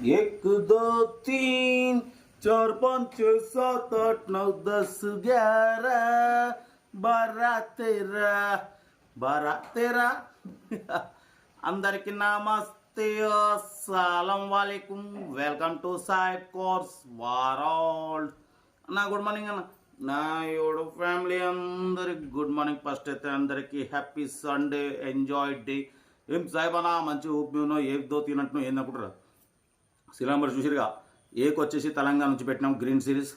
एक दो तीन चार पाँच छः सात आठ नौ 10 11 12 13 అందరికి నమస్తే అస్సలం వాలేకుం వెల్కమ్ టు సాయిబ్ కోర్స్ వారాల్డ్ అన్న గుడ్ మార్నింగ్ అన్న నా యోడు ఫ్యామిలీ అందరికి గుడ్ మార్నింగ్. ఫస్ట్ అయితే అందరికి హ్యాపీ సండే ఎంజాయ్ డే. ఏం సాయిబ్ అన్న మంచి ఊపినో ఏక్ దో తినట్టు ఏందనుకుంటారు. సిలంబర్ చూసిరుగా ఏక్ వచ్చేసి తెలంగాణ నుంచి పెట్టినాం గ్రీన్ సిరీస్,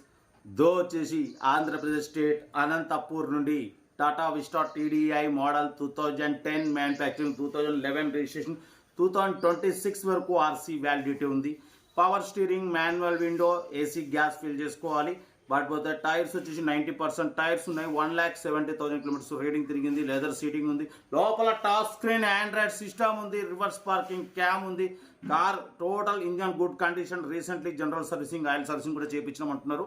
దో వచ్చేసి ఆంధ్రప్రదేశ్ స్టేట్ అనంతపూర్ నుండి Tata Vista TDI model 2010 manufacturing 2011 registration 2026 వరకు ఆర్సీ వ్యాలిడిటీ ఉంది. Power steering, manual window, AC gas fill చేసుకోవాలి. బట్ పోతే టైర్స్ వచ్చేసి 90% టైర్స్ ఉన్నాయి. 1,70,000 కిలోమీటర్స్ రేటింగ్ తిరిగింది. లెదర్ సీటింగ్ ఉంది. లోపల టచ్ స్క్రీన్ ఆండ్రాయిడ్ సిస్టమ్ ఉంది. రివర్స్ పార్కింగ్ క్యామ్ ఉంది. Car total engine good condition. Recently general servicing, oil servicing కూడా చేయించడం అంటున్నారు.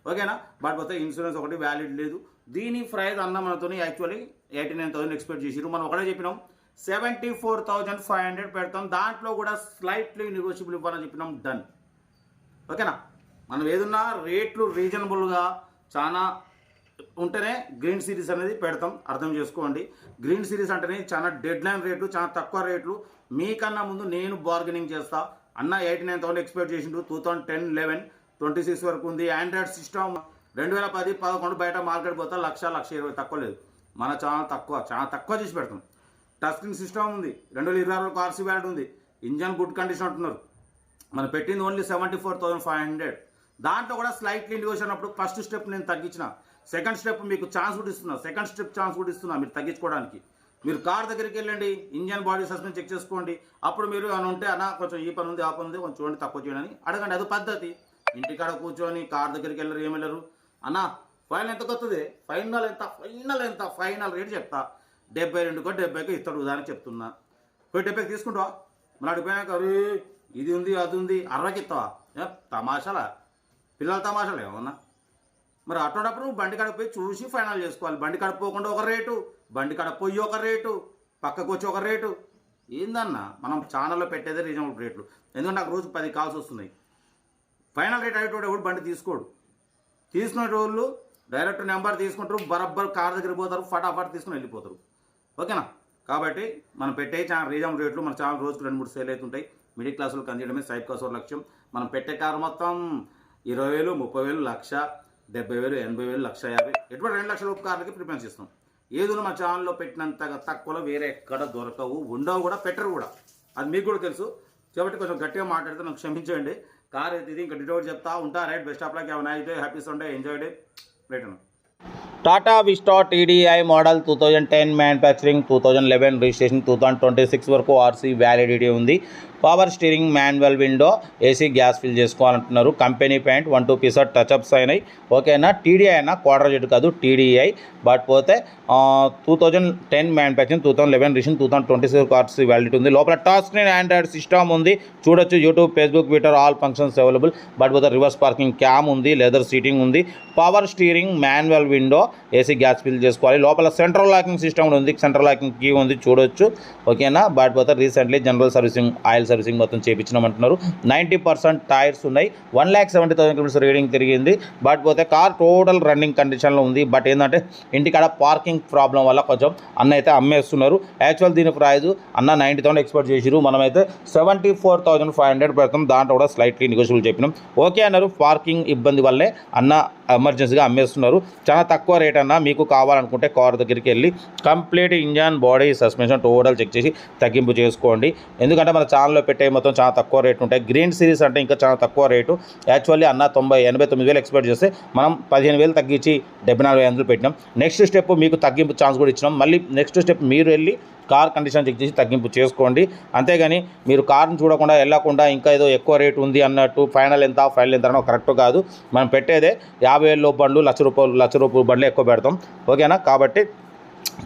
ఓకేనా. బట్ పోతే ఇన్సూరెన్స్ ఒకటి వ్యాలిడ్ లేదు. దీని ప్రైస్ అన్న మనతో యాక్చువల్లీ 89,000 ఎక్స్పెక్ట్ చేసిరు. మనం ఒకటే చెప్పినాం 74,500 పెడతాం. దాంట్లో కూడా స్లైట్లీ నెగోషియబుల్ ఇవ్వాలని చెప్పినాం. డన్. ఓకేనా. మనం ఏదన్నా రేట్లు రీజనబుల్గా చాలా ఉంటేనే గ్రీన్ సిరీస్ అనేది పెడతాం, అర్థం చేసుకోండి. గ్రీన్ సిరీస్ అంటేనే చాలా డెడ్ లైన్ రేట్లు, చాలా తక్కువ రేట్లు. మీకన్నా ముందు నేను బార్గెనింగ్ చేస్తా. అన్న 89,000 ఎక్స్పెక్ట్ చేసిండు. 2010, 11, 26 వరకు ఉంది. ఆండ్రాయిడ్ సిస్టమ్ 2010, 11 బయట మార్కెట్ పోతా 1,20,000 తక్కువ లేదు. మన చాలా తక్కువ చేసి పెడతాం. టచ్ స్క్రీన్ సిస్టమ్ ఉంది. 2026 వరకు ఆర్సీ వ్యాలిడ్ ఉంది. ఇంజన్ గుడ్ కండిషన్ అంటున్నారు. మనం పెట్టింది ఓన్లీ 74,500. దాంట్లో కూడా స్లైట్లీ నెగోషియేషన్ అప్పుడు ఫస్ట్ స్టెప్ నేను తగ్గించిన, సెకండ్ స్టెప్ మీకు ఛాన్స్ కూడా ఇస్తున్నా మీరు తగ్గించుకోవడానికి. మీరు కార్ దగ్గరికి వెళ్ళండి, ఇంజన్ బాడీ సస్పెన్స్ చెక్ చేసుకోండి. అప్పుడు మీరు అని ఉంటే అన్న కొంచెం ఈ పని ఉంది, ఆ పని ఉంది, కొంచెం చూడండి, తక్కువ చేయండి అని అడగండి. అది పద్ధతి. ఇంటికాడ కూర్చొని కార్ దగ్గరికి వెళ్ళరు, ఏమి వెళ్ళరు. అన్న ఫైనల్ ఎంత కొత్తది, ఫైనల్ రేట్ చెప్తా 72కో 70కో ఇస్తాడు. ఉదాహరణ చెప్తున్నా. పోయి 70కి తీసుకుంటావా? మరి అడిగిపోయాక అరే ఇది ఉంది అది ఉంది 60కి ఇస్తావా? తమాషాలా, పిల్లల తమాషాలు ఏమన్నా. మరి అటువంటిప్పుడు బండి కాడ పోయి చూసి ఫైనల్ చేసుకోవాలి. బండి కాడ పోకుండా ఒక రేటు, బండి కాడ పోయి ఒక రేటు, పక్కకు వచ్చి ఒక రేటు. ఏందన్నా మనం ఛానల్లో పెట్టేదే రీజనబుల్ రేట్లు. ఎందుకంటే నాకు రోజు 10 కాల్స్ వస్తున్నాయి. ఫైనల్ రేట్ అయ్యేటోడు ఎవడు బండి తీసుకోడు. తీసుకునే రోజులు డైరెక్ట్ నెంబర్ తీసుకుంటారు, బరబ్బర్ కార్ దగ్గర పోతారు, ఫటాఫట్ తీసుకుని వెళ్ళిపోతారు. ఓకేనా. కాబట్టి మనం పెట్టే చాలా రీజనబుల్ రేట్లు. మన ఛానల్ రోజుకు 2-3 సేల్ అవుతుంటాయి. మిడిల్ క్లాసులకు అందించడమే సైబ్ కోర్స్ లక్ష్యం. మనం పెట్టే కారు మొత్తం 20,000, 30,000, 1,00,000, 70,000, 80,000, 1,50,000 ఎటువంటి 2 లక్షల కార్లకి ప్రిఫరెన్స్ ఇస్తాం. ఏదో మా ఛానల్లో పెట్టినంతగా తక్కువలో వేరే ఎక్కడ దొరకవు, ఉండవు కూడా, పెట్టరు కూడా. అది మీకు కూడా తెలుసు. కాబట్టి కొంచెం గట్టిగా మాట్లాడితే నాకు క్షమించండి. కార్ అయితే ఇది ఇంకా డీటెయిల్ చెప్తా ఉంటా. Right, best of luck, have nice day, happy Sunday, enjoy day. Right అన్న. Tata Vista TDI model 2010 manufacturing 2011 registration 2026 వరకు ఆర్సీ వ్యాలిడిటీ ఉంది. Power steering, manual window, AC gas fill చేసుకోవాలంటున్నారు. కంపెనీ ప్యాంట్ 1-2 పీసెస్ టచ్అప్స్ అయినాయి. ఓకేనా. TDI అయినా quarter jet కాదు, TDI. But పోతే 2010 manufacturing 2011 registration 2026 వరకు ఆర్సీ వ్యాలిడిటీ ఉంది. లోపల టచ్ స్క్రీన్ ఆండ్రాయిడ్ సిస్టమ్ ఉంది. చూడొచ్చు YouTube, Facebook, Twitter all functions available. But పోతే రివర్స్ పార్కింగ్ క్యామ్ ఉంది. లెదర్ సీటింగ్ ఉంది. Power steering, manual window, AC gas fill చేసుకోవాలి. లోపల సెంట్రల్ లాకింగ్ సిస్టమ్ ఉంది. సెంట్రల్ లాకింగ్ కీ ఉంది, చూడొచ్చు. ఓకేనా. బట్ పోతే recently general servicing, oil servicing మొత్తం చేయించినామంటున్నారు. 90% టైర్స్ ఉన్నాయి. 1,70,000 కిలోమీటర్స్ రీడింగ్ తిరిగింది. బట్ పోతే కార్ టోటల్ రన్నింగ్ కండిషన్లో ఉంది. బట్ ఏంటంటే ఇంటికాడ పార్కింగ్ ప్రాబ్లం వల్ల కొంచెం అన్న అయితే అమ్మేస్తున్నారు. యాక్చువల్ దీని ప్రైజ్ అన్న 90,000 ఎక్స్పెక్ట్ చేసిరు. మనమైతే 74,500 పెడతాం. దాంట్లో కూడా స్లైట్లీ నెగోషియబుల్ చెప్పినాం. ఓకే అన్నారు. పార్కింగ్ ఇబ్బంది వల్లే అన్న ఎమర్జెన్సీగా అమ్మేస్తున్నారు. చాలా తక్కువ రేట్ అన్న. మీకు కావాలనుకుంటే కార్ దగ్గరికి వెళ్ళి complete engine, body, suspension total check చేసి తగ్గింపు చేసుకోండి. ఎందుకంటే మన ఛానల్లో పెట్టే మొత్తం చాలా తక్కువ రేటు ఉంటాయి. గ్రీన్ సిరీస్ అంటే ఇంకా చాలా తక్కువ రేటు. యాక్చువల్లీ అన్న 89,000 ఎక్స్పెక్ట్ చేస్తే మనం 15,000 తగ్గించి 74,500 పెట్టినాం. నెక్స్ట్ స్టెప్ మీకు తగ్గింపు ఛాన్స్ కూడా ఇచ్చినాం. మళ్ళీ నెక్స్ట్ స్టెప్ మీరు వెళ్ళి కార్ కండిషన్ చెక్ చేసి తగ్గింపు చేసుకోండి. అంతేగాని మీరు కార్ని చూడకుండా వెళ్ళకుండా ఇంకా ఏదో ఎక్కువ రేటు ఉంది అన్నట్టు ఫైనల్ ఎంత అనో కరెక్ట్ కాదు. మనం పెట్టేదే 50,000 బండ్లు, 1,00,000 బండ్లు ఎక్కువ పెడతాం. ఓకేనా. కాబట్టి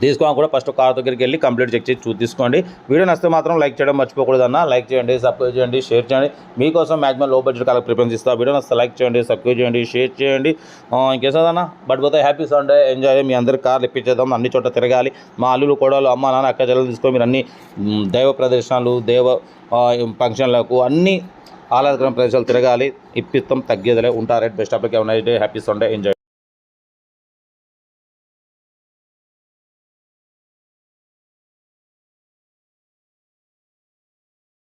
తీసుకోవాలి కూడా ఫస్ట్ కార్ దగ్గరికి వెళ్ళి కంప్లీట్ చెక్ చేసి తీసుకోండి. వీడియో నచ్చితే మాత్రం లైక్ చేయడం మర్చిపోకూడదన్న. లైక్ చేయండి, సబ్స్క్రైబ్ చేయండి, షేర్ చేయండి. మీకోసం మ్యాక్సిమం లో బడ్జెట్ కాలకు ప్రిఫరెన్స్ ఇస్తా. వీడియో నచ్చితే లైక్ చేయండి, సబ్స్క్రైబ్ చేయండి, షేర్ చేయండి. ఇంకేసదన్న బట్ పోతే హ్యాపీ సండే, ఎంజాయ్. మీ అందరికి కార్లు ఇప్పించేద్దాం, అన్ని చోట్ల తిరగాలి. మా అల్లులు కోడలు అమ్మ నాన్న అక్క చెల్లెలు తీసుకొని మీరు అన్ని దైవ ప్రదర్శనలు ఫంక్షన్లకు అన్ని ఆహ్లాదకరమైన ప్రదేశాలు తిరగాలి. ఇప్పిస్తాం, తగ్గేదిలే. ఉంటారు. Best of luck, happy Sunday, enjoy.